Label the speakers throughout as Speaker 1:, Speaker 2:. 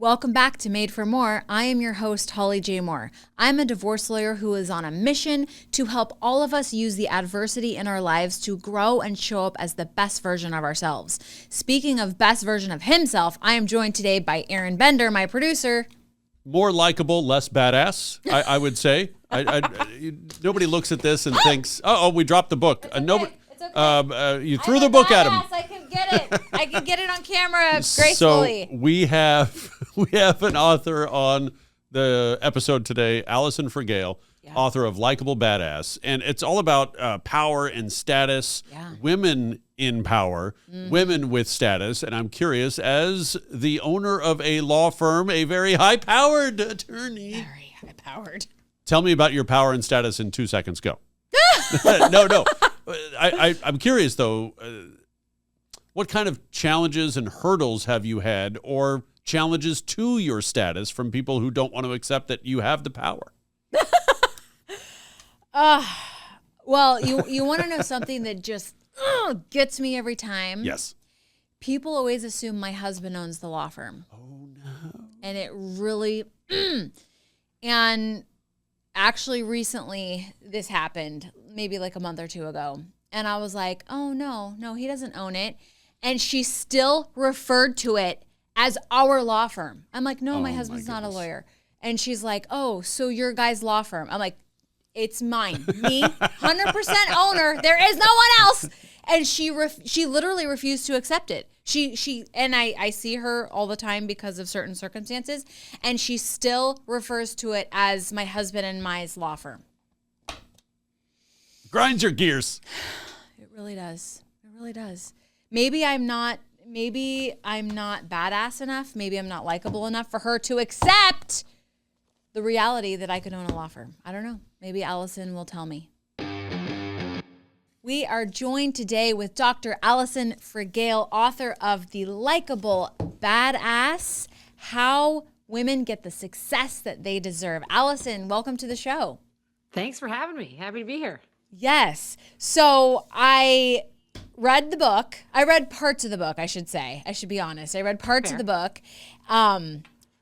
Speaker 1: Welcome back to Made for More. I am your host, Holly J. Moore. I'm a divorce lawyer who is on a mission to help all of us use the adversity in our lives to grow and show up as the best version of ourselves. Speaking of best version of himself, I am joined today by Aaron Bender, my producer.
Speaker 2: More likable, less badass, I would say. Nobody looks at this and thinks, "Oh, we dropped the book." Nobody.
Speaker 1: It's okay.
Speaker 2: You threw the book at him.
Speaker 1: I can get it. I can get it on camera gracefully.
Speaker 2: So we have an author on the episode today, Alison Fragale, author of Likeable Badass, and it's all about power and status, women in power, women with status. And I'm curious, as the owner of a law firm, a very high-powered attorney,
Speaker 1: Very high-powered.
Speaker 2: Tell me about your power and status in 2 seconds. Go. No. I'm curious, though, what kind of challenges and hurdles have you had, or challenges to your status from people who don't want to accept that you have the power?
Speaker 1: Well, you want to know something that just gets me every time?
Speaker 2: Yes.
Speaker 1: People always assume my husband owns the law firm.
Speaker 2: Oh, no.
Speaker 1: And it really... and actually recently this happened, maybe like a month or two ago. And I was like, oh, no, he doesn't own it. And she still referred to it as our law firm. I'm like, no, my husband's not a lawyer. And she's like, oh, so your guy's law firm. I'm like, it's mine. Me, 100% owner. There is no one else. And she literally refused to accept it. She and I see her all the time because of certain circumstances, and she still refers to it as my husband and my's law firm.
Speaker 2: Grinds your gears.
Speaker 1: It really does. It really does. Maybe I'm not badass enough. Maybe I'm not likable enough for her to accept the reality that I could own a law firm. I don't know. Maybe Allison will tell me. We are joined today with Dr. Alison Fragale, author of The Likeable Badass, How Women Get the Success That They Deserve. Allison, welcome to the show.
Speaker 3: Thanks for having me. Happy to be here.
Speaker 1: Yes. So I read the book. I read parts of the book, I should say. I should be honest. I read parts of the book.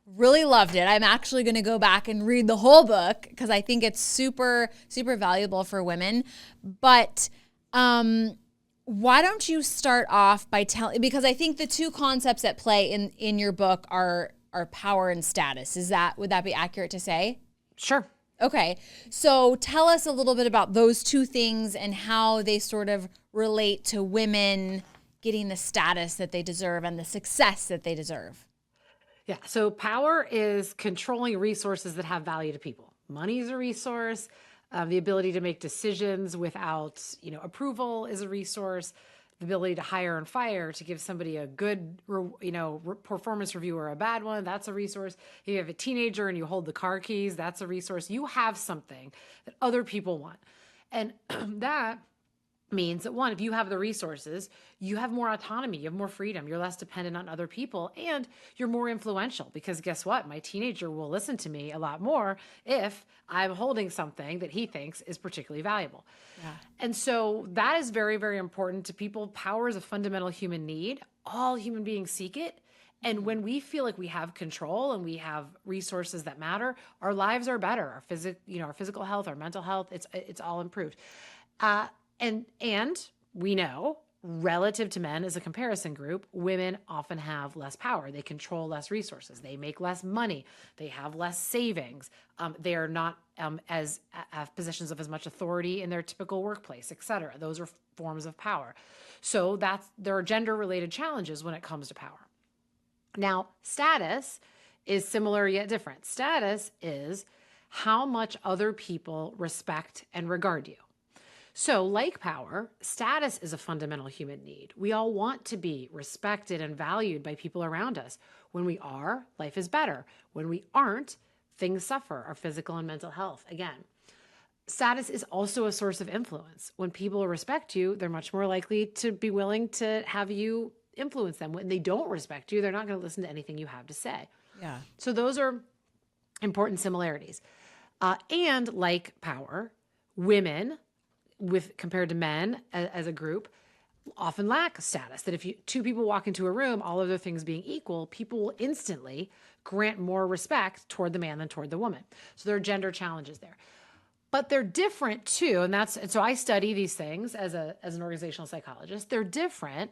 Speaker 1: Really loved it. I'm actually going to go back and read the whole book because I think it's super, super valuable for women. But why don't you start off by telling, because I think the two concepts at play in your book are power and status. Would that be accurate to say?
Speaker 3: Sure.
Speaker 1: Okay. So tell us a little bit about those two things and how they sort of relate to women getting the status that they deserve and the success that they deserve.
Speaker 3: Yeah. So power is controlling resources that have value to people. Money is a resource. The ability to make decisions without, approval is a resource. The ability to hire and fire, to give somebody a good, performance review or a bad one, that's a resource. If you have a teenager and you hold the car keys, that's a resource. You have something that other people want. And that means that, one, if you have the resources, you have more autonomy, you have more freedom, you're less dependent on other people, and you're more influential because guess what? My teenager will listen to me a lot more if I'm holding something that he thinks is particularly valuable. Yeah. And so that is very, very important to people. Power is a fundamental human need. All human beings seek it. And when we feel like we have control and we have resources that matter, our lives are better. Our physical health, our mental health, it's all improved. And we know, relative to men as a comparison group, women often have less power. They control less resources. They make less money. They have less savings. They are not have positions of as much authority in their typical workplace, et cetera. Those are forms of power. So there are gender-related challenges when it comes to power. Now, status is similar yet different. Status is how much other people respect and regard you. So like power, status is a fundamental human need. We all want to be respected and valued by people around us. When we are, life is better. When we aren't, things suffer, our physical and mental health. Again, status is also a source of influence. When people respect you, they're much more likely to be willing to have you influence them. When they don't respect you, they're not going to listen to anything you have to say.
Speaker 1: Yeah.
Speaker 3: So those are important similarities. And like power, women, compared to men as a group, often lack status. That if two people walk into a room, all other things being equal, people will instantly grant more respect toward the man than toward the woman. So there are gender challenges there. But they're different too, and so I study these things as an organizational psychologist. They're different.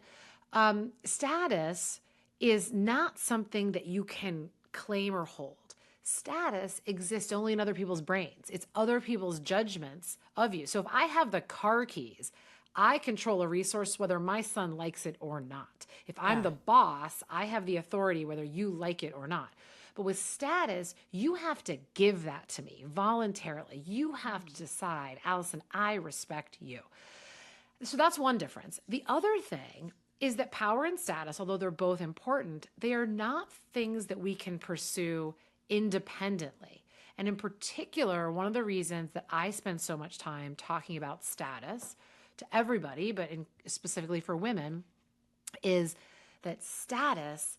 Speaker 3: Status is not something that you can claim or hold. Status exists only in other people's brains. It's other people's judgments of you. So if I have the car keys, I control a resource whether my son likes it or not. If I'm the boss, I have the authority whether you like it or not. But with status, you have to give that to me voluntarily. You have to decide, Alison, I respect you. So that's one difference. The other thing is that power and status, although they're both important, they are not things that we can pursue independently. And in particular, one of the reasons that I spend so much time talking about status to everybody, but specifically for women, is that status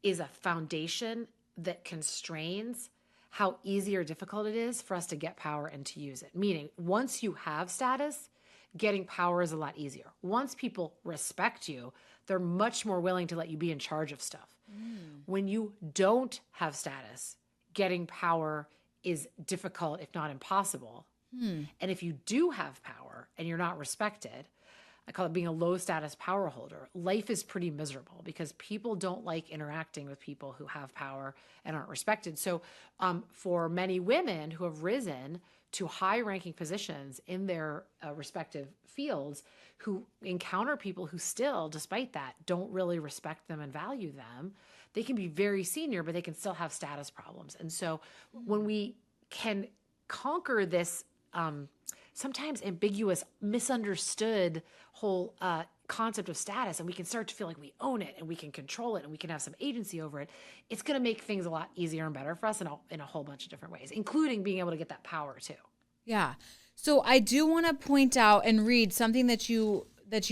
Speaker 3: is a foundation that constrains how easy or difficult it is for us to get power and to use it. Meaning, once you have status, getting power is a lot easier. Once people respect you, they're much more willing to let you be in charge of stuff. When you don't have status, getting power is difficult, if not impossible. And if you do have power and you're not respected, I call it being a low status power holder. Life is pretty miserable because people don't like interacting with people who have power and aren't respected. So for many women who have risen to high ranking positions in their respective fields, who encounter people who still, despite that, don't really respect them and value them, they can be very senior, but they can still have status problems. And so when we can conquer this sometimes ambiguous, misunderstood whole concept of status, and we can start to feel like we own it and we can control it and we can have some agency over it, it's going to make things a lot easier and better for us in a whole bunch of different ways, including being able to get that power too.
Speaker 1: Yeah. So I do want to point out and read something that you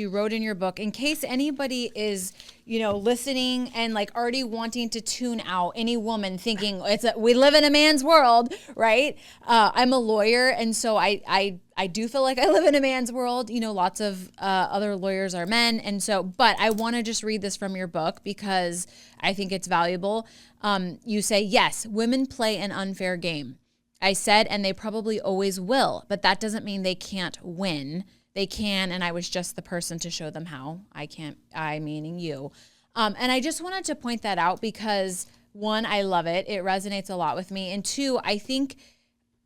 Speaker 1: wrote in your book in case anybody is, listening and like already wanting to tune out, any woman thinking we live in a man's world, right? I'm a lawyer. And so I do feel like I live in a man's world. Lots of other lawyers are men. And so, but I want to just read this from your book because I think it's valuable. You say, yes, women play an unfair game. I said, and they probably always will, but that doesn't mean they can't win. They can, and I was just the person to show them how. I can't, I meaning you. And I just wanted to point that out because, one, I love it. It resonates a lot with me. And two, I think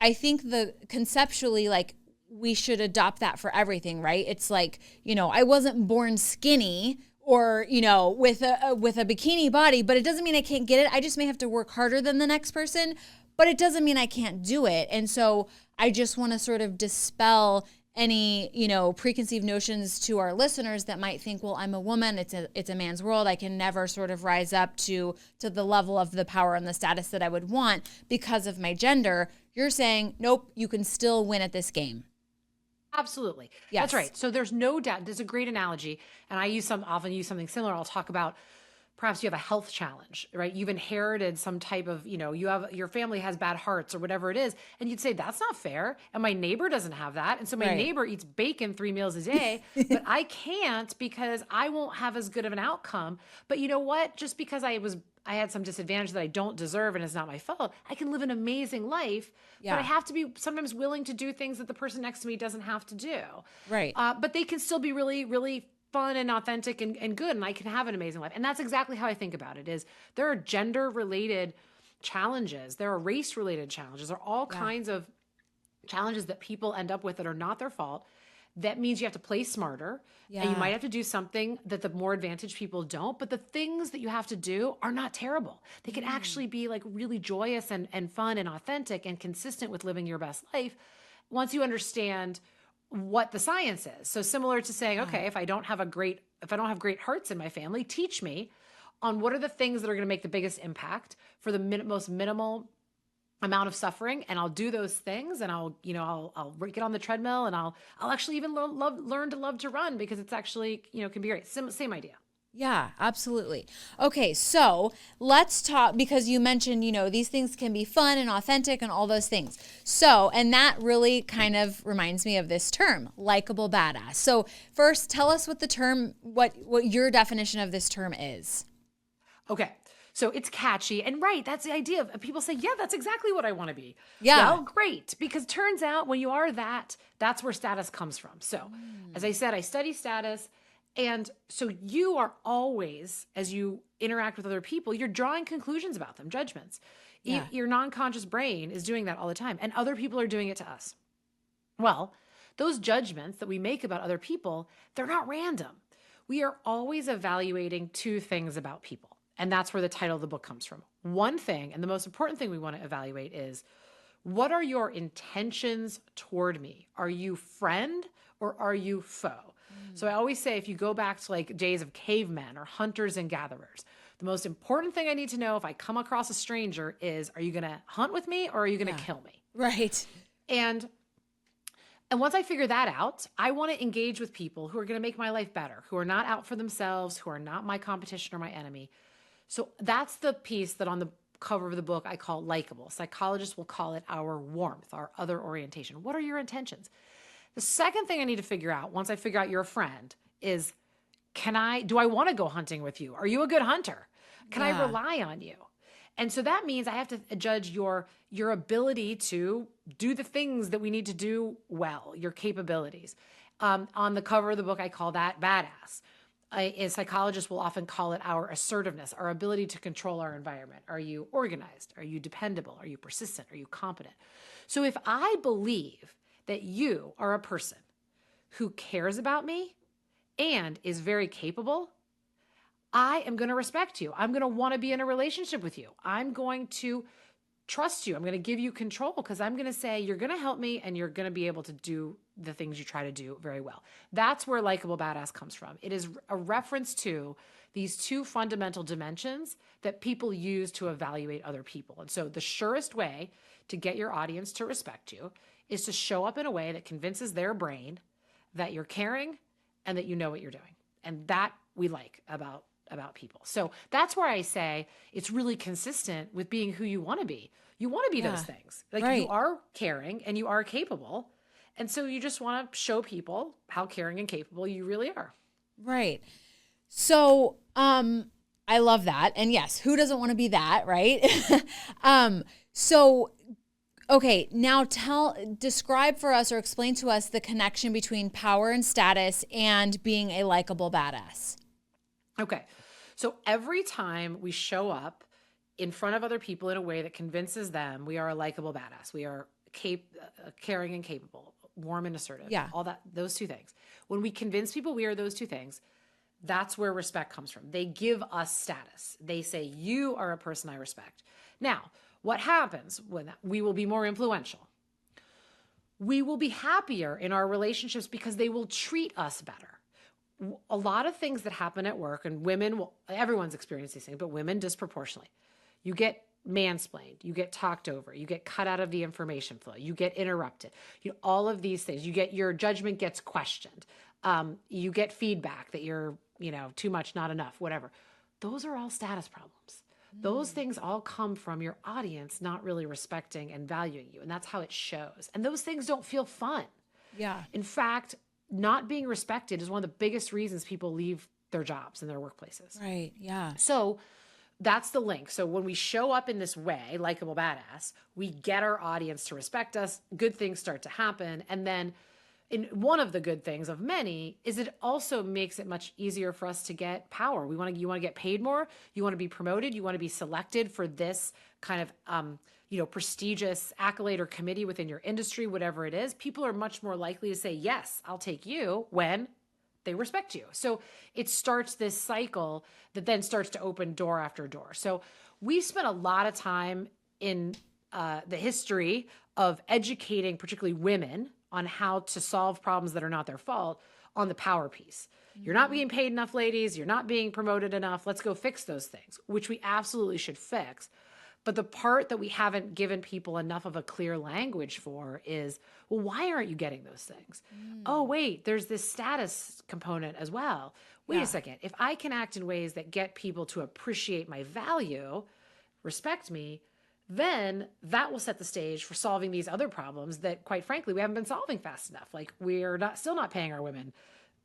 Speaker 1: the conceptually, like, we should adopt that for everything, right? It's like, I wasn't born skinny or, with a bikini body, but it doesn't mean I can't get it. I just may have to work harder than the next person, but it doesn't mean I can't do it. And so I just want to sort of dispel any, preconceived notions to our listeners that might think, well, I'm a woman, it's a man's world. I can never sort of rise up to the level of the power and the status that I would want because of my gender. You're saying, nope, you can still win at this game.
Speaker 3: Absolutely.
Speaker 1: Yes.
Speaker 3: That's right. So there's no doubt, there's a great analogy. And I often use something similar. I'll talk about perhaps you have a health challenge, right? You've inherited some type of, your family has bad hearts or whatever it is. And you'd say, that's not fair. And my neighbor doesn't have that. And so my neighbor eats bacon 3 meals a day, but I can't because I won't have as good of an outcome. But you know what? Just because I had some disadvantage that I don't deserve and it's not my fault, I can live an amazing life, but I have to be sometimes willing to do things that the person next to me doesn't have to do.
Speaker 1: Right.
Speaker 3: But they can still be really, really fun and authentic and good, and I can have an amazing life. And that's exactly how I think about it. Is there are gender-related challenges, there are race-related challenges, there are all kinds of challenges that people end up with that are not their fault. That means you have to play smarter, and you might have to do something that the more advantaged people don't, but the things that you have to do are not terrible. They can actually be like really joyous and fun and authentic and consistent with living your best life once you understand what the science is. So similar to saying, okay, if I don't have great hearts in my family, teach me on what are the things that are going to make the biggest impact for the most minimal amount of suffering, and I'll do those things, and I'll get on the treadmill, and I'll actually even learn to love to run because it's actually can be great. Same idea.
Speaker 1: Yeah, absolutely. Okay, so let's talk, because you mentioned, these things can be fun and authentic and all those things. So, and that really kind of reminds me of this term, likable badass. So first, tell us what the term, what your definition of this term is.
Speaker 3: Okay. So it's catchy and right. That's the idea of people say, yeah, that's exactly what I want to be.
Speaker 1: Yeah.
Speaker 3: Well, great. Because turns out when you are that, that's where status comes from. So as I said, I study status. And so you are always, as you interact with other people, you're drawing conclusions about them, judgments.
Speaker 1: Yeah.
Speaker 3: Your non-conscious brain is doing that all the time. And other people are doing it to us. Well, those judgments that we make about other people, they're not random. We are always evaluating two things about people. And that's where the title of the book comes from. One thing, and the most important thing we want to evaluate is, what are your intentions toward me? Are you friend or are you foe? So I always say, if you go back to like days of cavemen or hunters and gatherers, the most important thing I need to know if I come across a stranger is, are you going to hunt with me or are you going to kill me?
Speaker 1: Right.
Speaker 3: And once I figure that out, I want to engage with people who are going to make my life better, who are not out for themselves, who are not my competition or my enemy. So that's the piece that on the cover of the book I call Likeable. Psychologists will call it our warmth, our other orientation. What are your intentions? The second thing I need to figure out once I figure out you're a friend is, do I want to go hunting with you? Are you a good hunter? Can I rely on you? And so that means I have to judge your ability to do the things that we need to do well, your capabilities. On the cover of the book, I call that badass. Psychologists will often call it our assertiveness, our ability to control our environment. Are you organized? Are you dependable? Are you persistent? Are you competent? So if I believe that you are a person who cares about me and is very capable, I am going to respect you. I'm going to want to be in a relationship with you. I'm going to trust you. I'm going to give you control because I'm going to say you're going to help me and you're going to be able to do the things you try to do very well. That's where Likeable Badass comes from. It is a reference to these two fundamental dimensions that people use to evaluate other people. And so the surest way to get your audience to respect you is to show up in a way that convinces their brain that you're caring and that you know what you're doing. And that we like about people. So that's where I say it's really consistent with being who you want to be. You want to be those things. Like you are caring and you are capable. And so you just want to show people how caring and capable you really are.
Speaker 1: Right. So, I love that. And yes, who doesn't want to be that, right? So, okay, now describe for us or explain to us the connection between power and status and being a likable badass.
Speaker 3: Okay. So every time we show up in front of other people in a way that convinces them we are a likable badass, we are caring and capable, warm and assertive, all that, those two things. When we convince people we are those two things, that's where respect comes from. They give us status. They say, you are a person I respect. Now, what happens when we will be more influential? We will be happier in our relationships because they will treat us better. A lot of things that happen at work, and everyone's experienced these things, but women disproportionately. You get mansplained, you get talked over, you get cut out of the information flow, you get interrupted. All of these things, your judgment gets questioned. You get feedback that you're, too much, not enough, whatever. Those are all status problems. Those things all come from your audience not really respecting and valuing you. And that's how it shows. And those things don't feel fun.
Speaker 1: Yeah.
Speaker 3: In fact, not being respected is one of the biggest reasons people leave their jobs and their workplaces.
Speaker 1: Right. Yeah.
Speaker 3: So that's the link. So when we show up in this way, Likeable Badass, we get our audience to respect us. Good things start to happen. And then one of the good things of many is it also makes it much easier for us to get power. You want to get paid more. You want to be promoted. You want to be selected for this kind of, prestigious accolade or committee within your industry, whatever it is. People are much more likely to say, yes, I'll take you when they respect you. So it starts this cycle that then starts to open door after door. So we've spent a lot of time in the history of educating, particularly women, on how to solve problems that are not their fault on the power piece. You're not being paid enough, ladies. You're not being promoted enough. Let's go fix those things, which we absolutely should fix. But the part that we haven't given people enough of a clear language for is, well, why aren't you getting those things? Oh, wait, there's this status component as well. Wait a second. If I can act in ways that get people to appreciate my value, respect me, then that will set the stage for solving these other problems that, quite frankly, we haven't been solving fast enough. Like, we're still not paying our women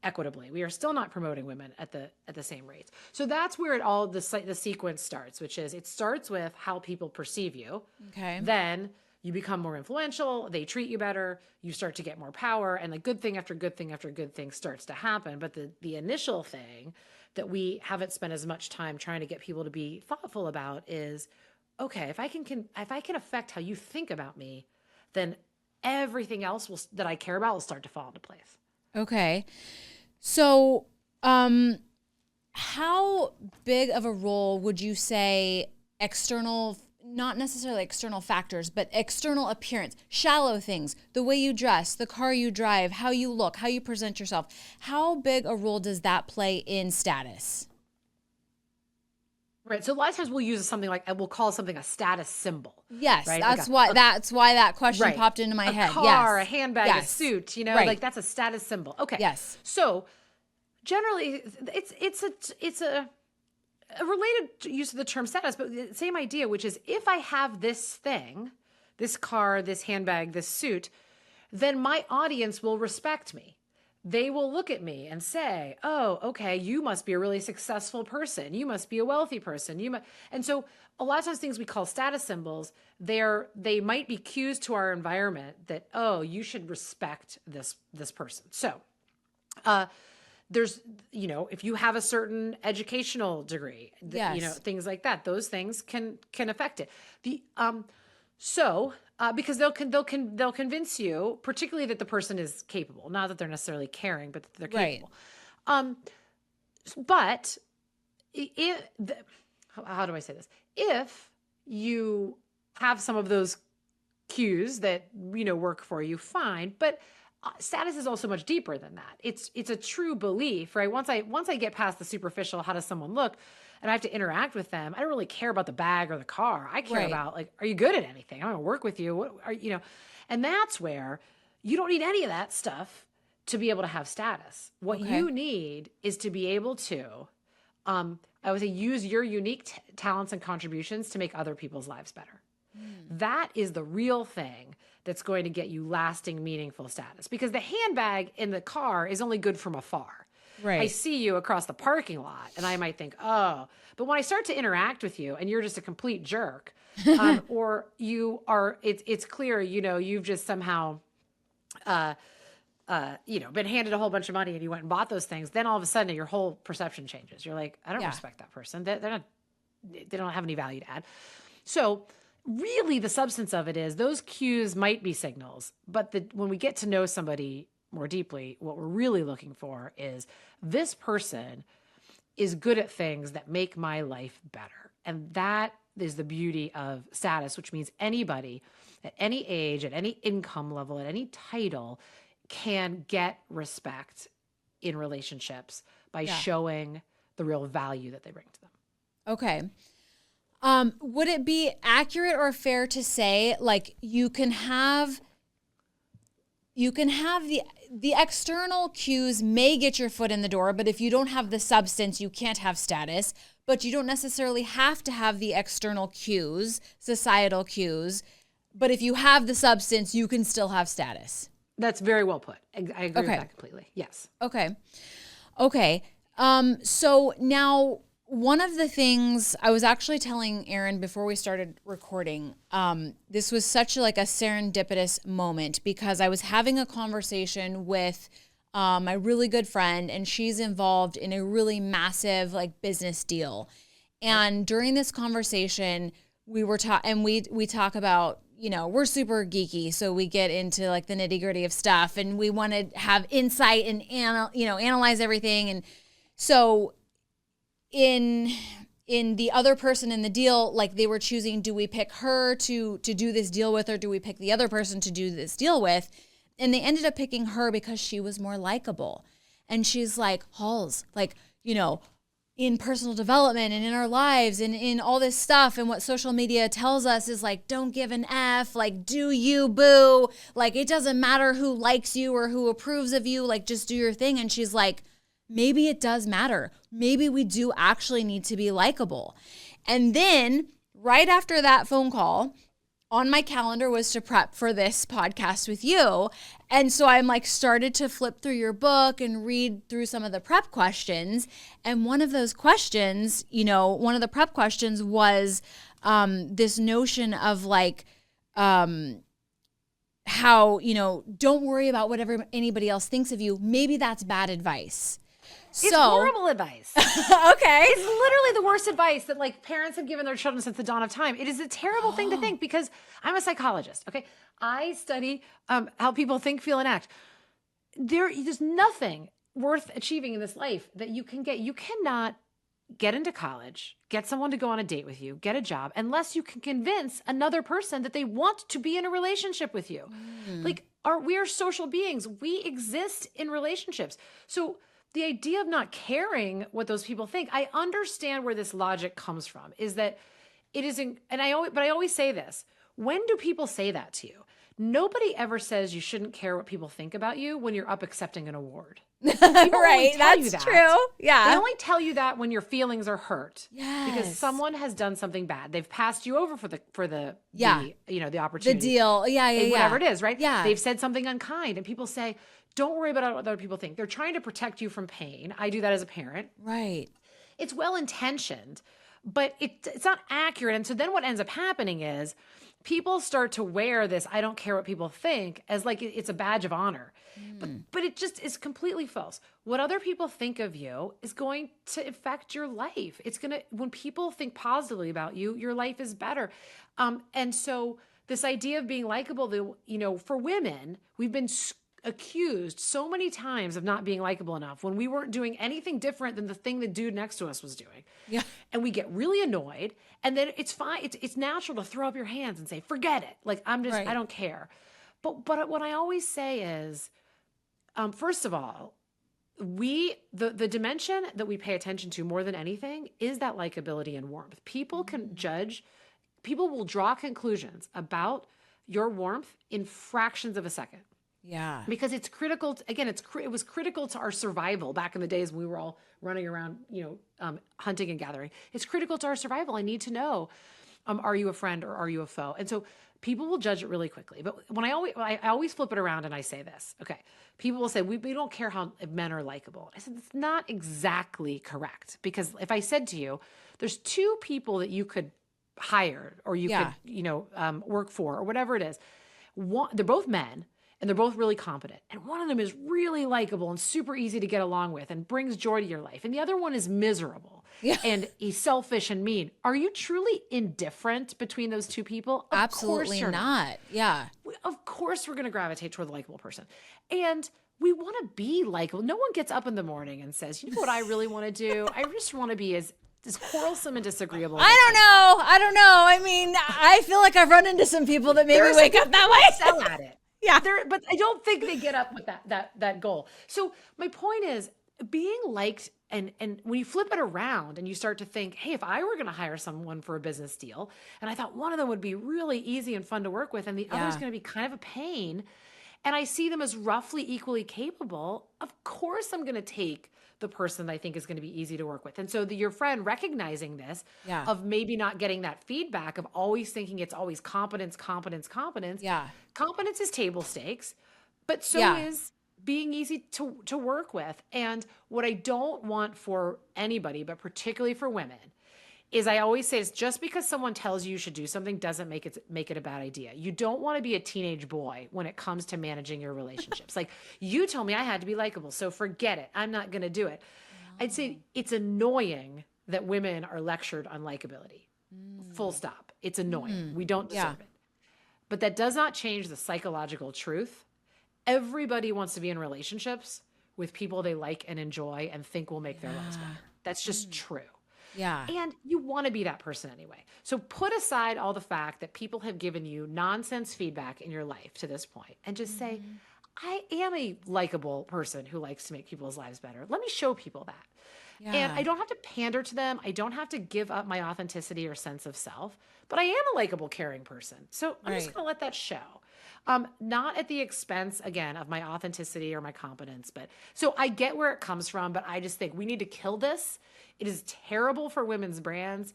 Speaker 3: equitably. We are still not promoting women at the same rates. So that's where the sequence starts, which is it starts with how people perceive you.
Speaker 1: Okay.
Speaker 3: Then you become more influential. They treat you better. You start to get more power, and good thing after good thing after good thing starts to happen. But the initial thing that we haven't spent as much time trying to get people to be thoughtful about is, okay, if I can affect how you think about me, then everything else that I care about will start to fall into place.
Speaker 1: Okay. So, how big of a role would you say external, not necessarily external factors, but external appearance, shallow things, the way you dress, the car you drive, how you look, how you present yourself, how big a role does that play in status?
Speaker 3: Right. So a lot of times we'll use something we'll call something a status symbol.
Speaker 1: Yes.
Speaker 3: Right?
Speaker 1: That's why that question popped into my head.
Speaker 3: A car, a handbag, a suit,
Speaker 1: Right.
Speaker 3: that's a status symbol. Okay.
Speaker 1: Yes.
Speaker 3: So generally it's a related use of the term status, but the same idea, which is if I have this thing, this car, this handbag, this suit, then my audience will respect me. They will look at me and say, oh, okay, you must be a really successful person. You must be a wealthy person. And so a lot of times things we call status symbols, they might be cues to our environment that, oh, you should respect this person. So there's, if you have a certain educational degree, things like that, those things can affect it. Because they'll convince you, particularly that the person is capable, not that they're necessarily caring, but that they're capable. Right. But how do I say this? If you have some of those cues that work for you, fine. But status is also much deeper than that. It's a true belief, right? Once I get past the superficial, how does someone look, and I have to interact with them, I don't really care about the bag or the car. I care about are you good at anything? I'm going to work with you. What are and that's where you don't need any of that stuff to be able to have status. What you need is to be able to, I would say, use your unique talents and contributions to make other people's lives better. That is the real thing that's going to get you lasting, meaningful status. Because the handbag in the car is only good from afar. Right. I see you across the parking lot and I might think, oh, but when I start to interact with you and you're just a complete jerk, or you are, it's clear, you've just somehow, been handed a whole bunch of money and you went and bought those things. Then all of a sudden your whole perception changes. You're like, I don't respect that person. They don't have any value to add. So really the substance of it is those cues might be signals, but when we get to know somebody more deeply, what we're really looking for is this person is good at things that make my life better. And that is the beauty of status, which means anybody at any age, at any income level, at any title can get respect in relationships by showing the real value that they bring to them. Okay.
Speaker 1: Would it be accurate or fair to say, you can have the external cues may get your foot in the door, but if you don't have the substance, you can't have status. But you don't necessarily have to have the external cues, societal cues. But if you have the substance, you can still have status.
Speaker 3: That's very well put. I agree with that completely. Yes.
Speaker 1: Okay. So now, one of the things I was actually telling Aaron before we started recording, this was such a serendipitous moment because I was having a conversation with my really good friend, and she's involved in a really massive business deal. And during this conversation, we were we talk about, we're super geeky, so we get into the nitty gritty of stuff, and we want to have insight and analyze everything. And so in the other person in the deal, they were choosing, do we pick her to do this deal with, or do we pick the other person to do this deal with? And they ended up picking her because she was more likable. And she's like, Halls, in personal development and in our lives and in all this stuff, and what social media tells us is like, don't give an F, like, do you, boo, like, it doesn't matter who likes you or who approves of you, like, just do your thing. And she's like, maybe it does matter. Maybe we do actually need to be likable. And then right after that phone call, on my calendar was to prep for this podcast with you. And so I'm like started to flip through your book and read through some of the prep questions. And one of those questions, one of the prep questions was this notion of like how, don't worry about whatever anybody else thinks of you. Maybe that's bad advice.
Speaker 3: It's horrible advice.
Speaker 1: Okay.
Speaker 3: It's literally the worst advice that like parents have given their children since the dawn of time. It is a terrible thing to think, because I'm a psychologist. Okay. I study how people think, feel, and act. There's nothing worth achieving in this life that you can get. You cannot get into college, get someone to go on a date with you, get a job, unless you can convince another person that they want to be in a relationship with you. Like we are social beings. We exist in relationships. So the idea of not caring what those people think, I understand where this logic comes from, is that it isn't, but I always say this, when do people say that to you? Nobody ever says you shouldn't care what people think about you when you're up accepting an award.
Speaker 1: Right, that's true. Yeah.
Speaker 3: They only tell you that when your feelings are hurt.
Speaker 1: Yes.
Speaker 3: Because someone has done something bad. They've passed you over for the the opportunity.
Speaker 1: The deal. Yeah.
Speaker 3: Whatever it is, right?
Speaker 1: Yeah.
Speaker 3: They've said something unkind, and people say, don't worry about what other people think. They're trying to protect you from pain. I do that as a parent.
Speaker 1: Right.
Speaker 3: It's well-intentioned, but it's not accurate. And so then what ends up happening is people start to wear this, I don't care what people think, as like it's a badge of honor. But it just is completely false. What other people think of you is going to affect your life. When people think positively about you, your life is better. And so this idea of being likable, for women, we've been accused so many times of not being likable enough when we weren't doing anything different than the thing the dude next to us was doing.
Speaker 1: Yeah.
Speaker 3: And we get really annoyed, and then it's fine. It's natural to throw up your hands and say, forget it. Like, I don't care. But what I always say is, first of all, the dimension that we pay attention to more than anything is that likability and warmth. People will draw conclusions about your warmth in fractions of a second.
Speaker 1: Yeah.
Speaker 3: Because it's critical. It was critical to our survival back in the days when we were all running around, hunting and gathering. It's critical to our survival. I need to know, are you a friend or are you a foe? And so people will judge it really quickly. But when I always flip it around and I say this, okay, people will say, we don't care if men are likable. I said, that's not exactly correct. Because if I said to you, there's two people that you could hire or you could, work for or whatever it is. They're both men. And they're both really competent. And one of them is really likable and super easy to get along with and brings joy to your life. And the other one is miserable. Yeah. And he's selfish and mean. Are you truly indifferent between those two people?
Speaker 1: Absolutely not. Yeah.
Speaker 3: Of course we're going to gravitate toward the likable person. And we want to be likable. No one gets up in the morning and says, you know what I really want to do? I just want to be as quarrelsome and disagreeable.
Speaker 1: I don't know. I mean, I feel like I've run into some people that maybe wake up that way.
Speaker 3: Sell at it.
Speaker 1: Yeah.
Speaker 3: But I don't think they get up with that goal. So my point is, being liked, and when you flip it around and you start to think, hey, if I were going to hire someone for a business deal, and I thought one of them would be really easy and fun to work with, and the other is going to be kind of a pain, and I see them as roughly equally capable, of course I'm going to take the person that I think is going to be easy to work with. And so your friend recognizing this, of maybe not getting that feedback, of always thinking it's always competence.
Speaker 1: Yeah.
Speaker 3: Competence is table stakes, but so is being easy to work with. And what I don't want for anybody, but particularly for women, is I always say, it's just because someone tells you should do something doesn't make it a bad idea. You don't want to be a teenage boy when it comes to managing your relationships. Like, you told me I had to be likable, so forget it. I'm not going to do it. No. I'd say it's annoying that women are lectured on likability. Full stop. It's annoying. We don't deserve it. But that does not change the psychological truth. Everybody wants to be in relationships with people they like and enjoy and think will make their lives better. That's just true.
Speaker 1: Yeah.
Speaker 3: And you want to be that person anyway. So put aside all the fact that people have given you nonsense feedback in your life to this point and just say, I am a likable person who likes to make people's lives better. Let me show people that. And I don't have to pander to them. I don't have to give up my authenticity or sense of self, but I am a likable, caring person. So I'm just going to let that show. Not at the expense, again, of my authenticity or my competence. But so I get where it comes from, but I just think we need to kill this. It is terrible for women's brands.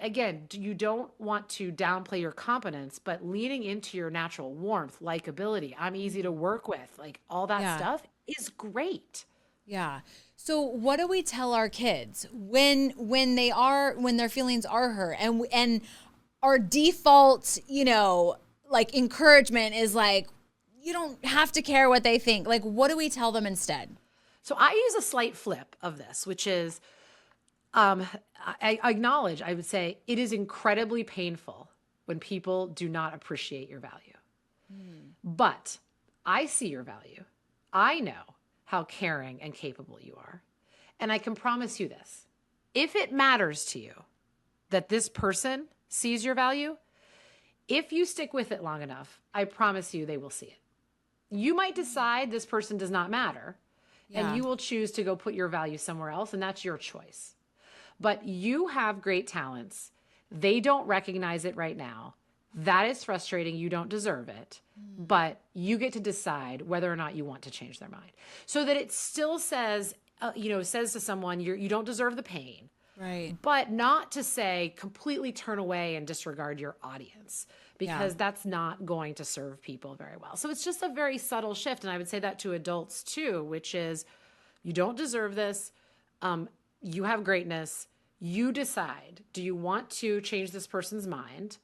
Speaker 3: Again, you don't want to downplay your competence, but leaning into your natural warmth, likability, I'm easy to work with, like all that stuff is great.
Speaker 1: Yeah. So what do we tell our kids when their feelings are hurt and our default, like encouragement is like, you don't have to care what they think. Like, what do we tell them instead?
Speaker 3: So I use a slight flip of this, which is, I acknowledge, I would say it is incredibly painful when people do not appreciate your value. But I see your value. I know how caring and capable you are. And I can promise you this. If it matters to you that this person sees your value, if you stick with it long enough, I promise you they will see it. You might decide this person does not matter, and you will choose to go put your value somewhere else, and that's your choice. But you have great talents. They don't recognize it right now. That is frustrating. You don't deserve it. But you get to decide whether or not you want to change their mind. So that it still says, says to someone, you don't deserve the pain.
Speaker 1: Right.
Speaker 3: But not to say completely turn away and disregard your audience, because that's not going to serve people very well. So it's just a very subtle shift. And I would say that to adults too, which is you don't deserve this. You have greatness. You decide, do you want to change this person's mind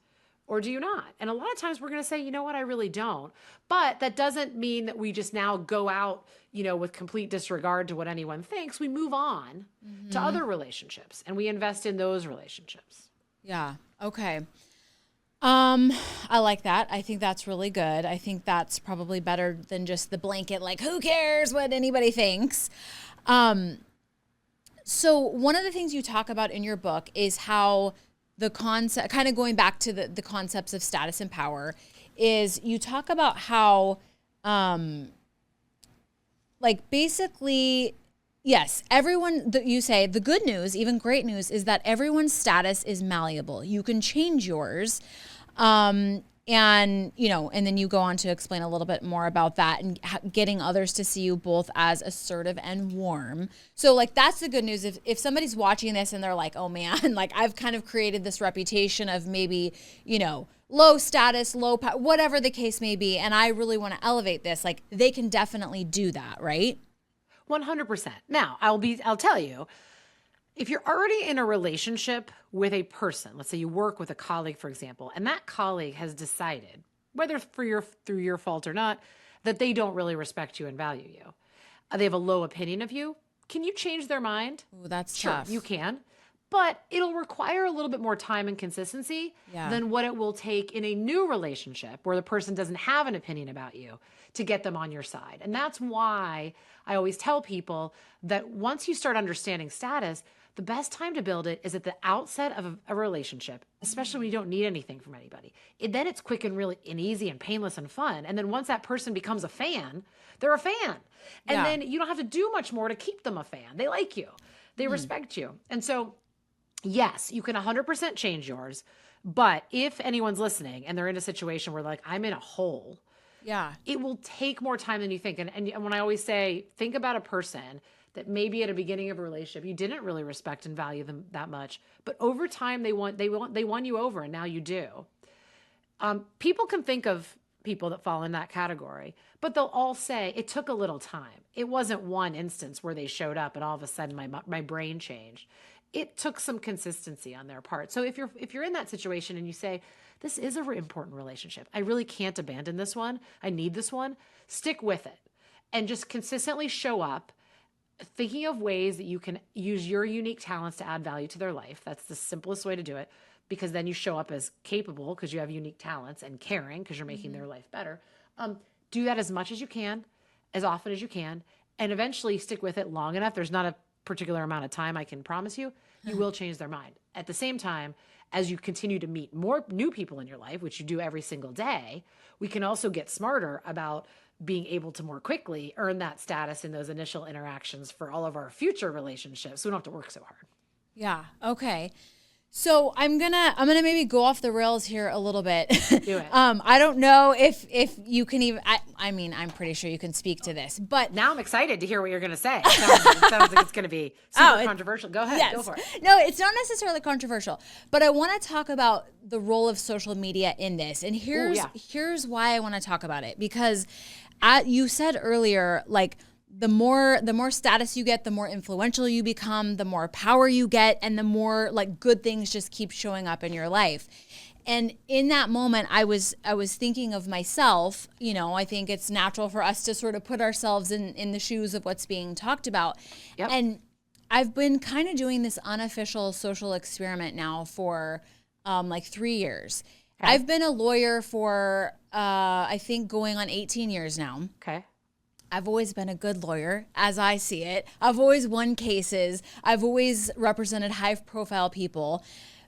Speaker 3: or do you not? And a lot of times we're going to say, you know what, I really don't. But that doesn't mean that we just now go out, with complete disregard to what anyone thinks. We move on to other relationships and we invest in those relationships.
Speaker 1: Yeah. Okay. I like that. I think that's really good. I think that's probably better than just the blanket, like, who cares what anybody thinks? So one of the things you talk about in your book is how the concept, kind of going back to the concepts of status and power, is you talk about how, basically, yes, everyone, you say the good news, even great news, is that everyone's status is malleable. You can change yours. And then you go on to explain a little bit more about that and getting others to see you both as assertive and warm. So that's the good news. If somebody's watching this and they're like, oh man, I've kind of created this reputation of maybe, low status, low power, whatever the case may be. And I really want to elevate this. They can definitely do that, right?
Speaker 3: 100%. Now I'll tell you, if you're already in a relationship with a person, let's say you work with a colleague, for example, and that colleague has decided, whether through your fault or not, that they don't really respect you and value you. They have a low opinion of you. Can you change their mind?
Speaker 1: Ooh, that's
Speaker 3: sure,
Speaker 1: tough.
Speaker 3: you can. But it'll require a little bit more time and consistency than what it will take in a new relationship where the person doesn't have an opinion about you to get them on your side. And that's why I always tell people that once you start understanding status, the best time to build it is at the outset of a relationship, especially when you don't need anything from anybody. Then it's quick and really and easy and painless and fun. And then once that person becomes a fan, they're a fan. And then you don't have to do much more to keep them a fan. They like you. They respect you. And so, yes, you can 100% change yours. But if anyone's listening and they're in a situation where I'm in a hole, it will take more time than you think. And when I always say, think about a person that maybe at a beginning of a relationship you didn't really respect and value them that much, but over time they won you over, and now you do. People can think of people that fall in that category, but they'll all say it took a little time. It wasn't one instance where they showed up and all of a sudden my brain changed. It took some consistency on their part. So if you're in that situation and you say, this is an important relationship, I really can't abandon this one, I need this one, stick with it and just consistently show up, thinking of ways that you can use your unique talents to add value to their life. That's the simplest way to do it, because then you show up as capable because you have unique talents, and caring because you're making their life better. Do that as much as you can, as often as you can, and eventually stick with it long enough. There's not a particular amount of time I can promise you. You will change their mind. At the same time, as you continue to meet more new people in your life, which you do every single day, we can also get smarter about being able to more quickly earn that status in those initial interactions for all of our future relationships. So we don't have to work so hard.
Speaker 1: Yeah. Okay. So I'm gonna maybe go off the rails here a little bit.
Speaker 3: Do it.
Speaker 1: I don't know if you can even. I mean, I'm pretty sure you can speak to this, but
Speaker 3: Now I'm excited to hear what you're going to say. It sounds like it's going to be super controversial. Go ahead.
Speaker 1: yes.
Speaker 3: Go for it.
Speaker 1: No, it's not necessarily controversial, but I want to talk about the role of social media in this, and here's why I want to talk about it, because you said earlier, like, the more status you get, the more influential you become, the more power you get, and the more like good things just keep showing up in your life. And in that moment, I was thinking of myself. You know, I think it's natural for us to sort of put ourselves in the shoes of what's being talked about.
Speaker 3: Yep.
Speaker 1: And I've been kind of doing this unofficial social experiment now for like 3 years. Okay. I've been a lawyer for I think going on 18 years now.
Speaker 3: Okay.
Speaker 1: I've always been a good lawyer, as I see it. I've always won cases. I've always represented high-profile people.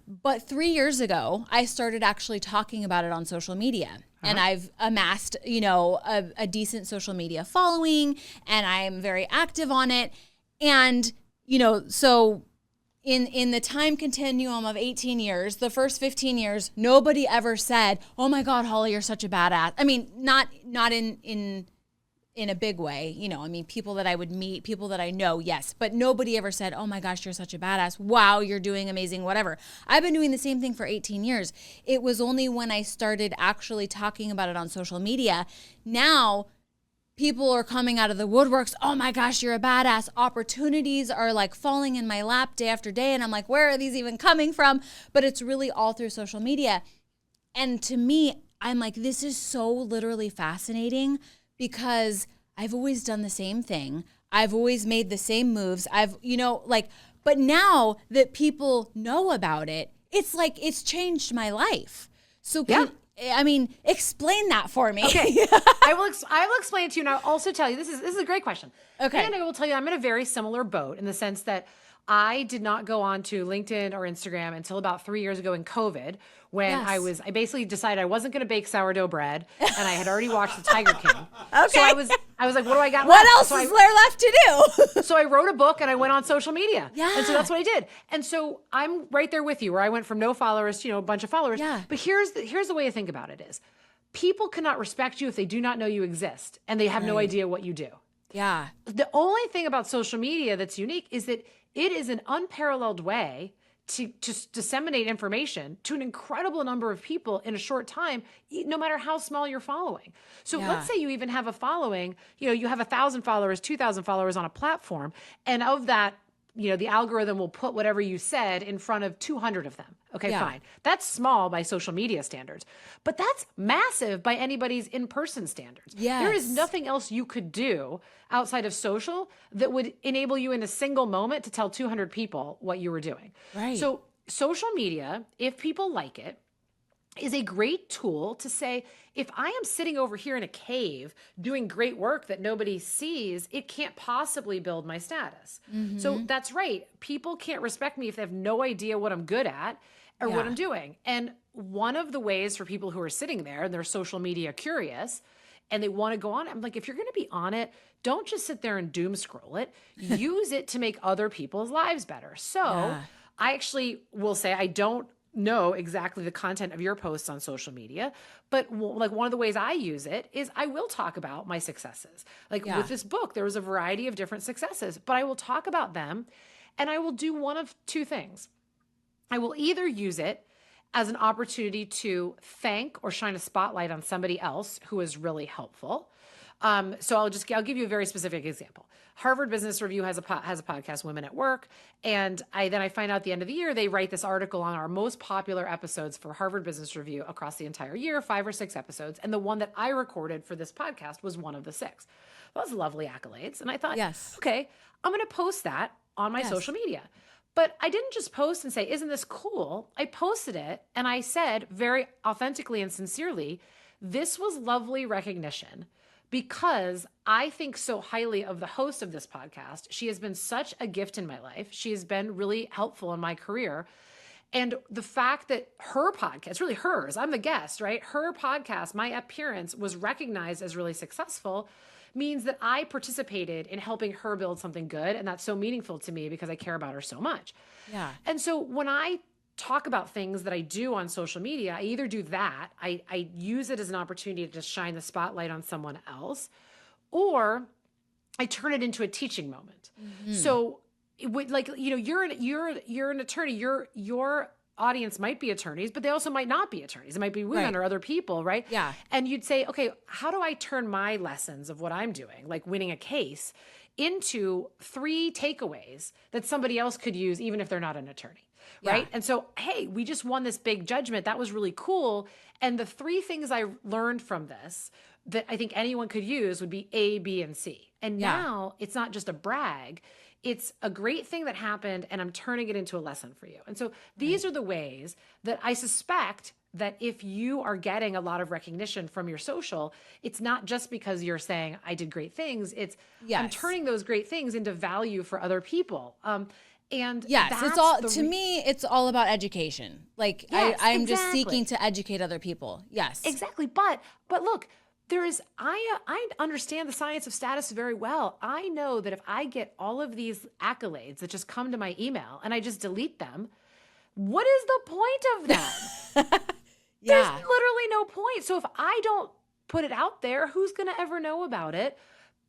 Speaker 1: But 3 years ago, I started actually talking about it on social media. And I've amassed, you know, a decent social media following, and I'm very active on it. And, you know, so in the time continuum of 18 years, the first 15 years, nobody ever said, "Oh my God, Holly, you're such a badass." I mean, not in a big way, you know, I mean, people that I would meet, people that I know, yes, but nobody ever said, "Oh my gosh, you're such a badass. Wow, you're doing amazing," whatever. I've been doing the same thing for 18 years. It was only when I started actually talking about it on social media. Now, people are coming out of the woodworks. "Oh my gosh, you're a badass." Opportunities are like falling in my lap day after day. And I'm like, where are these even coming from? But it's really all through social media. And to me, I'm like, this is so literally fascinating, because I've always done the same thing. I've always made the same moves. But now that people know about it, it's like it's changed my life. So explain that for me.
Speaker 3: Okay. I will explain it to you, and I'll also tell you, this is a great question.
Speaker 1: Okay.
Speaker 3: And I will tell you, I'm in a very similar boat in the sense that I did not go on to LinkedIn or Instagram until about 3 years ago in COVID, when I basically decided I wasn't going to bake sourdough bread, and I had already watched The Tiger King.
Speaker 1: Okay.
Speaker 3: So I was like, what do I got
Speaker 1: What
Speaker 3: left?
Speaker 1: else
Speaker 3: So
Speaker 1: is there left to do?
Speaker 3: So I wrote a book and I went on social media.
Speaker 1: Yeah.
Speaker 3: And so that's what I did. And so I'm right there with you, where I went from no followers to, a bunch of followers.
Speaker 1: Yeah.
Speaker 3: But here's the way to think about it is, people cannot respect you if they do not know you exist and they have no idea what you do.
Speaker 1: Yeah.
Speaker 3: The only thing about social media that's unique is that it is an unparalleled way to disseminate information to an incredible number of people in a short time, no matter how small you're following. So let's say you even have a following, you have 1,000 followers, 2,000 followers on a platform. And of that, the algorithm will put whatever you said in front of 200 of them. Okay, fine. That's small by social media standards, but that's massive by anybody's in-person standards.
Speaker 1: Yes.
Speaker 3: There is nothing else you could do outside of social that would enable you in a single moment to tell 200 people what you were doing.
Speaker 1: Right.
Speaker 3: So social media, if people like it, is a great tool to say, if I am sitting over here in a cave doing great work that nobody sees, it can't possibly build my status. Mm-hmm. So that's right. People can't respect me if they have no idea what I'm good at or what I'm doing. And one of the ways for people who are sitting there and they're social media curious and they want to go on, I'm like, if you're going to be on it, don't just sit there and doom scroll it. Use it to make other people's lives better. So I actually will say, I don't know exactly the content of your posts on social media, but like one of the ways I use it is I will talk about my successes. Like with this book, there was a variety of different successes, but I will talk about them and I will do one of two things. I will either use it as an opportunity to thank or shine a spotlight on somebody else who is really helpful. So I'll give you a very specific example. Harvard Business Review has a podcast, Women at Work. And I find out at the end of the year, they write this article on our most popular episodes for Harvard Business Review across the entire year, 5 or 6 episodes. And the one that I recorded for this podcast was one of the 6. Those lovely accolades. And I thought, okay, I'm going to post that on my social media. But I didn't just post and say, isn't this cool? I posted it and I said very authentically and sincerely, this was lovely recognition, because I think so highly of the host of this podcast. She has been such a gift in my life. She has been really helpful in my career. And the fact that her podcast, it's really hers, I'm the guest, right? Her podcast, my appearance was recognized as really successful, means that I participated in helping her build something good. And that's so meaningful to me because I care about her so much.
Speaker 1: Yeah.
Speaker 3: And so when I talk about things that I do on social media, I either do that, I use it as an opportunity to just shine the spotlight on someone else, or I turn it into a teaching moment. So it would, like, you know, you're an attorney, your audience might be attorneys, but they also might not be attorneys. It might be women or other people, right?
Speaker 1: Yeah.
Speaker 3: And you'd say, okay, how do I turn my lessons of what I'm doing, like winning a case, into 3 takeaways that somebody else could use, even if they're not an attorney, right? And so, hey, we just won this big judgment. That was really cool. And the 3 things I learned from this that I think anyone could use would be A, B, and C. And now it's not just a brag. It's a great thing that happened, and I'm turning it into a lesson for you. And so these are the ways that I suspect that if you are getting a lot of recognition from your social, it's not just because you're saying, I did great things. It's, I'm turning those great things into value for other people. And
Speaker 1: yes, it's all, to me, it's all about education. Like, I'm just seeking to educate other people. Yes.
Speaker 3: Exactly. But look, I understand the science of status very well. I know that if I get all of these accolades that just come to my email and I just delete them, what is the point of them? There's literally no point. So if I don't put it out there, who's going to ever know about it?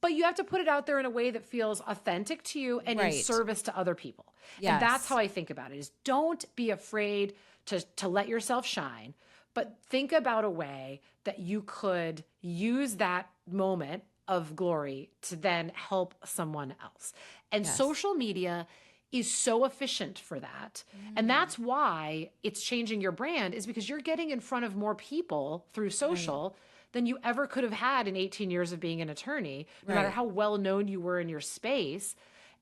Speaker 3: But you have to put it out there in a way that feels authentic to you and in service to other people. And that's how I think about it, is don't be afraid to let yourself shine, but think about a way that you could use that moment of glory to then help someone else. And social media is so efficient for that. And that's why it's changing your brand, is because you're getting in front of more people through social than you ever could have had in 18 years of being an attorney, no matter how well known you were in your space.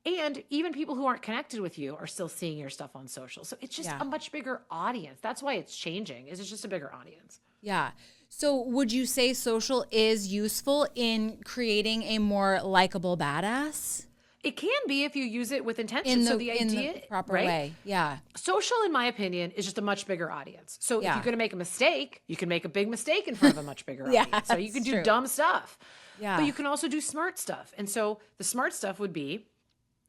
Speaker 3: And even people who aren't connected with you are still seeing your stuff on social. So it's just a much bigger audience. That's why it's changing, is it's just a bigger audience.
Speaker 1: Yeah. So would you say social is useful in creating a more likable badass?
Speaker 3: It can be if you use it with intention. So the idea,
Speaker 1: in the proper way. Yeah.
Speaker 3: Social, in my opinion, is just a much bigger audience. So if you're going to make a mistake, you can make a big mistake in front of a much bigger audience. So you can do dumb stuff. Yeah. But you can also do smart stuff. And so the smart stuff would be,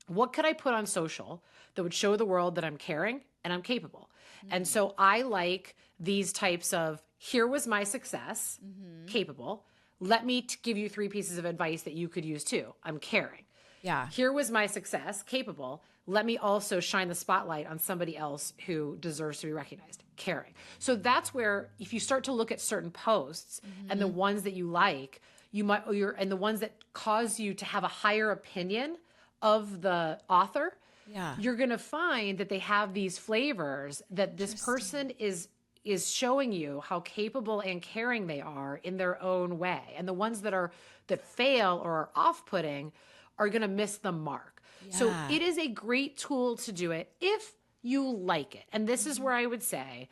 Speaker 3: what could I put on social that would show the world that I'm caring and I'm capable? And so I like these types of, here was my success, capable. Let me give you 3 pieces of advice that you could use too. I'm caring.
Speaker 1: Yeah.
Speaker 3: Here was my success, capable. Let me also shine the spotlight on somebody else who deserves to be recognized, caring. So that's where, if you start to look at certain posts and the ones that you like, you might, and the ones that cause you to have a higher opinion of the author, you're going to find that they have these flavors that this person is showing you how capable and caring they are in their own way. And the ones that fail or are off-putting are going to miss the mark. So it is a great tool to do it if you like it. And this is where I would say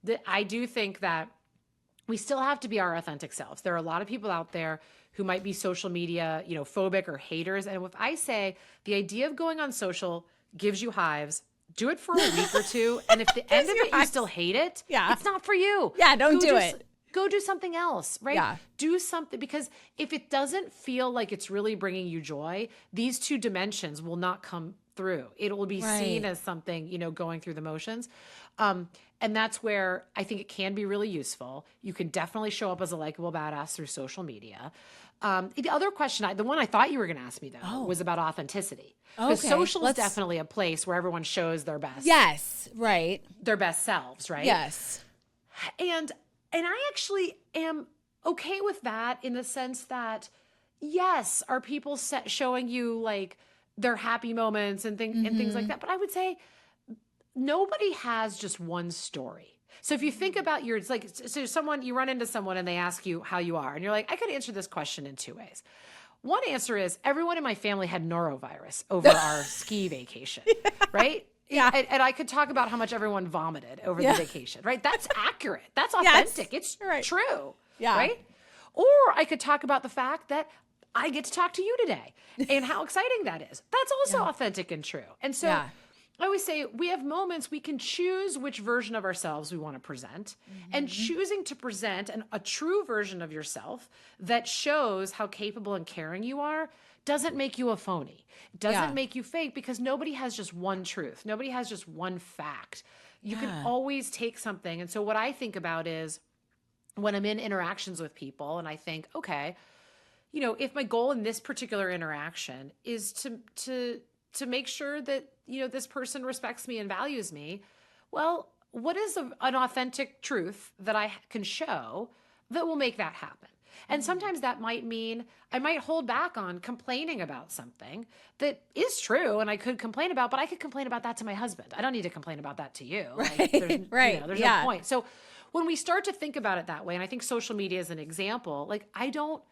Speaker 3: that I do think that we still have to be our authentic selves. There are a lot of people out there who might be social media, phobic or haters. And if I say the idea of going on social gives you hives, do it for a week or 2. And if at the end of it you still hate it, it's not for you.
Speaker 1: Yeah, don't do it.
Speaker 3: Go do something else, right? Yeah. Do something, because if it doesn't feel like it's really bringing you joy, these 2 dimensions will not come through. It will be seen as something, going through the motions. And that's where I think it can be really useful. You can definitely show up as a likable badass through social media. The other question, the one I thought you were going to ask me though, was about authenticity. Because social is definitely a place where everyone shows their best.
Speaker 1: Yes, right.
Speaker 3: Their best selves, right?
Speaker 1: Yes.
Speaker 3: And I actually am okay with that, in the sense that, yes, are people showing you like their happy moments and things like that. But I would say nobody has just one story. So if you think about it's like, so you run into someone and they ask you how you are, and you're like, I could answer this question in 2 ways. One answer is, everyone in my family had norovirus over our ski vacation, right? Yeah. And I could talk about how much everyone vomited over the vacation, right? That's accurate. That's authentic. It's true, right? Or I could talk about the fact that I get to talk to you today and how exciting that is. That's also authentic and true. And so I always say we have moments we can choose which version of ourselves we want to present, and choosing to present a true version of yourself that shows how capable and caring you are doesn't make you a phony. It doesn't make you fake, because nobody has just one truth. Nobody has just one fact. You can always take something. And so what I think about is when I'm in interactions with people and I think, okay, you know, if my goal in this particular interaction is to make sure that, you know, this person respects me and values me, well, what is an authentic truth that I can show that will make that happen? And sometimes that might mean I might hold back on complaining about something that is true and I could complain about, but I could complain about that to my husband. I don't need to complain about that to you.
Speaker 1: Right.
Speaker 3: Like, there's,
Speaker 1: Right.
Speaker 3: You know, there's no point. So when we start to think about it that way, and I think social media is an example, like I don't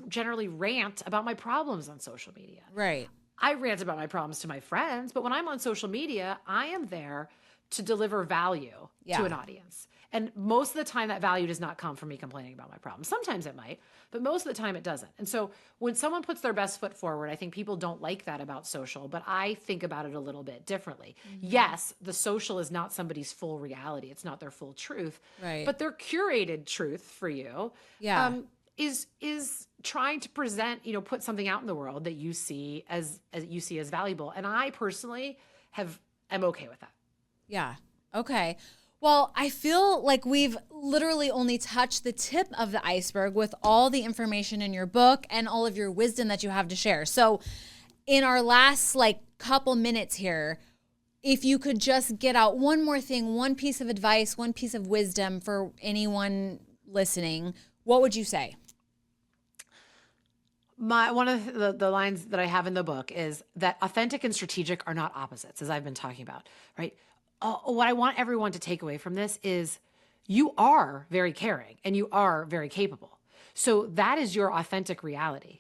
Speaker 3: generally rant about my problems on social media.
Speaker 1: Right.
Speaker 3: I rant about my problems to my friends, but when I'm on social media, I am there to deliver value to an audience. And most of the time that value does not come from me complaining about my problems. Sometimes it might, but most of the time it doesn't. And so when someone puts their best foot forward, I think people don't like that about social, but I think about it a little bit differently. Yes, the social is not somebody's full reality. It's not their full truth,
Speaker 1: Right.
Speaker 3: but their curated truth for you is trying to present, you know, put something out in the world that you see as valuable. And I personally am okay with that.
Speaker 1: Yeah. Okay. Well, I feel like we've literally only touched the tip of the iceberg with all the information in your book and all of your wisdom that you have to share. So in our last couple minutes here, if you could just get out one more thing, one piece of advice, one piece of wisdom for anyone listening, what would you say?
Speaker 3: One of the lines that I have in the book is that authentic and strategic are not opposites, as I've been talking about, right? What I want everyone to take away from this is you are very caring and you are very capable. So that is your authentic reality.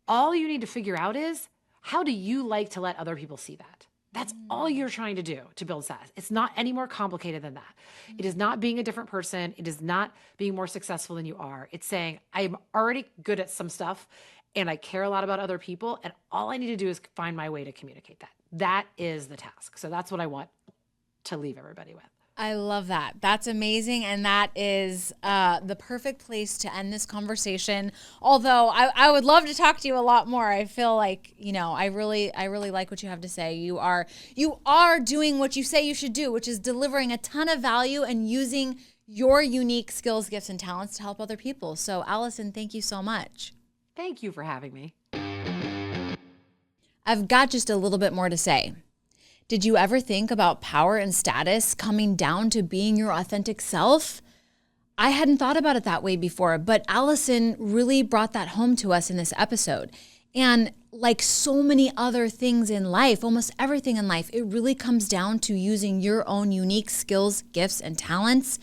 Speaker 3: All you need to figure out is, how do you like to let other people see that? That's all you're trying to do to build success. It's not any more complicated than that. It is not being a different person. It is not being more successful than you are. It's saying, I'm already good at some stuff and I care a lot about other people, and all I need to do is find my way to communicate that. That is the task. So that's what I want to leave everybody with.
Speaker 1: I love that. That's amazing. And that is the perfect place to end this conversation. Although I would love to talk to you a lot more. I feel like, you know, I really like what you have to say. You are doing what you say you should do, which is delivering a ton of value and using your unique skills, gifts, and talents to help other people. So Alison, thank you so much.
Speaker 3: Thank you for having me.
Speaker 1: I've got just a little bit more to say. Did you ever think about power and status coming down to being your authentic self? I hadn't thought about it that way before, but Alison really brought that home to us in this episode. And like so many other things in life, almost everything in life, it really comes down to using your own unique skills, gifts, and talents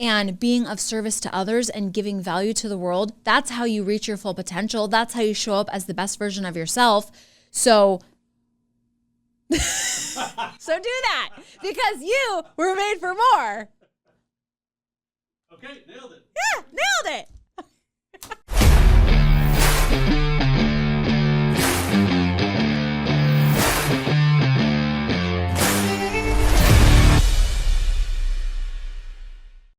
Speaker 1: and being of service to others and giving value to the world. That's how you reach your full potential. That's how you show up as the best version of yourself. So do that, because you were made for more.
Speaker 2: Okay, nailed it.
Speaker 1: Yeah, nailed it.